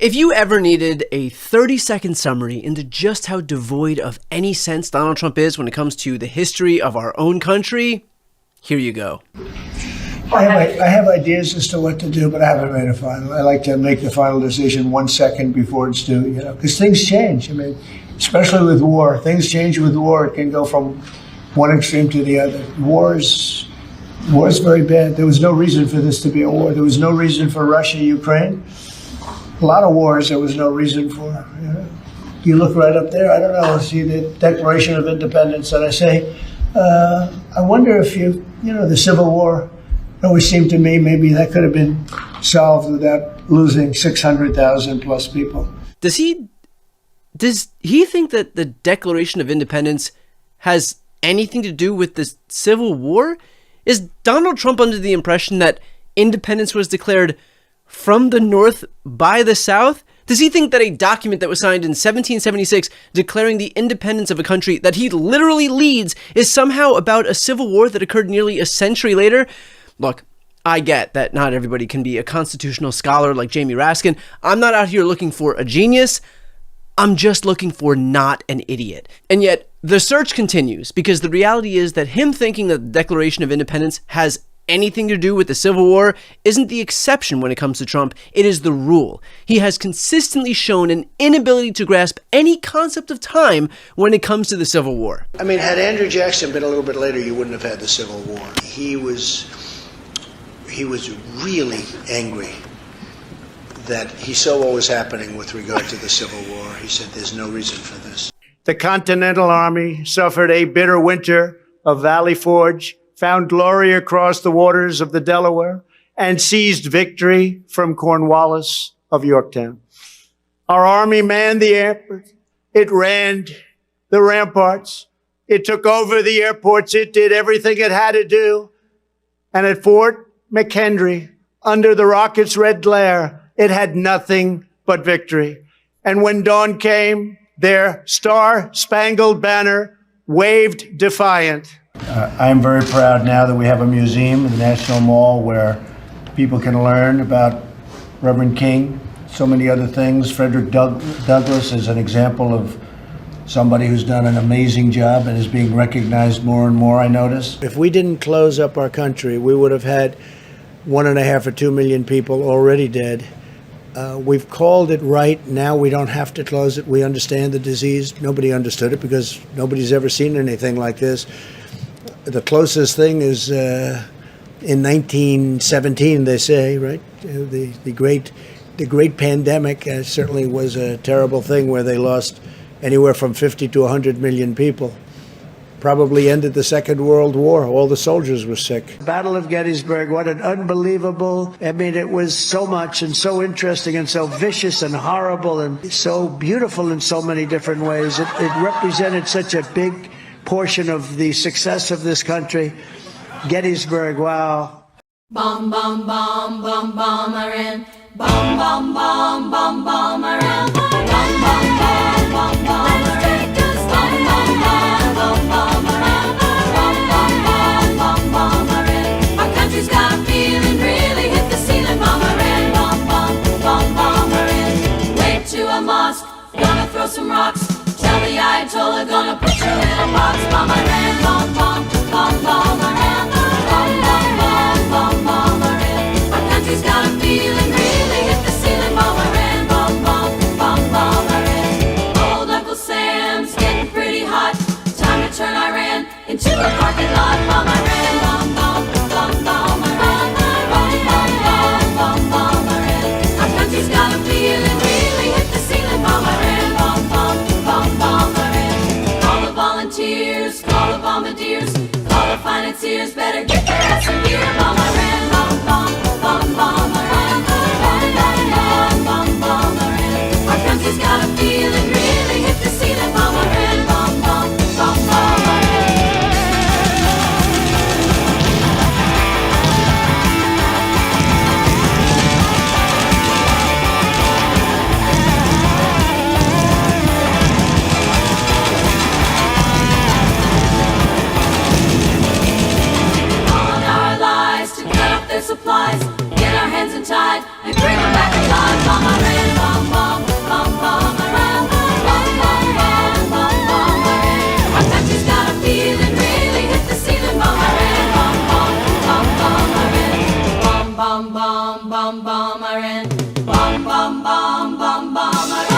If you ever needed a 30-second summary into just how devoid of any sense Donald Trump is when it comes to the history of our own country, here you go. I have ideas as to what to do, but I haven't made a final. I like to make the final decision 1 second before it's due, because things change. I mean, especially with war. Things change with war. It can go from one extreme to the other. War is very bad. There was no reason for this to be a war. There was no reason for Russia, Ukraine. A lot of wars there was no reason for. You look right up there, I don't know, see the Declaration of Independence, and I say, I wonder if the Civil War, it always seemed to me maybe that could have been solved without losing 600,000 plus people. Does he think that the Declaration of Independence has anything to do with the Civil War? Is Donald Trump under the impression that independence was declared from the North by the South? Does he think that a document that was signed in 1776 declaring the independence of a country that he literally leads is somehow about a civil war that occurred nearly a century later? Look, I get that not everybody can be a constitutional scholar like Jamie Raskin. I'm not out here looking for a genius. I'm just looking for not an idiot. And yet, the search continues, because the reality is that him thinking that the Declaration of Independence has anything to do with the Civil War isn't the exception when it comes to Trump. It is the rule. He has consistently shown an inability to grasp any concept of time when it comes to the Civil War. I mean, had Andrew Jackson been a little bit later, you wouldn't have had the Civil War. He was really angry that he saw what was happening with regard to the Civil War. He said there's no reason for this. The Continental Army suffered a bitter winter of Valley Forge, found glory across the waters of the Delaware, and seized victory from Cornwallis of Yorktown. Our army manned the airports. It ran the ramparts. It took over the airports. It did everything it had to do. And at Fort McHenry, under the rocket's red glare, it had nothing but victory. And when dawn came, their star-spangled banner waved defiant. I am very proud now that we have a museum in the National Mall where people can learn about Reverend King, so many other things. Frederick Douglass is an example of somebody who's done an amazing job and is being recognized more and more, I notice. If we didn't close up our country, we would have had 1.5 or 2 million people already dead. We've called it right. Now we don't have to close it. We understand the disease. Nobody understood it because nobody's ever seen anything like this. The closest thing is in 1917, they say, right? The great pandemic certainly was a terrible thing where they lost anywhere from 50 to 100 million people. Probably ended the Second World War. All the soldiers were sick. Battle of Gettysburg, what an unbelievable, it was so much and so interesting and so vicious and horrible and so beautiful in so many different ways. It represented such a big portion of the success of this country. Gettysburg, wow. Bomb, bomb, bomb, bomb, bomb, Iran. Bomb, bomb, bomb, bomb, bomb, Iran. Bomb, bomb, bomb, bomb, bomb, Iran. Throw some rocks, tell the Ayatollah gonna put you in a box. Bomb Iran, bomb, bomb, bomb, bomb Iran. Bomb, bomb, bomb, bomb, bomb Iran. Our country's got a feeling, really hit the ceiling. Bomb Iran, bomb, bomb, bomb, bomb Iran. Old Uncle Sam's getting pretty hot. Time to turn Iran into a parking lot. Bomb Iran, bomb, bomb, bomb, bomb Iran. Bomb, bomb, bomb, bomb, bomb Iran. Our country's got a feeling, really hit the ceiling. Bomb Iran. Call the volunteers, call the bombardiers, call the financiers, better get their ass in gear. Bomb Iran, bomb, bomb, bomb, bomb Iran. Bomb, bomb, bomb, bomb, bomb Iran. Our country's got a feeling, really hit the ceiling. Bomb Iran, bomb, bomb, bomb, bomb Iran. bum bum bum bum bum bum bum bum bum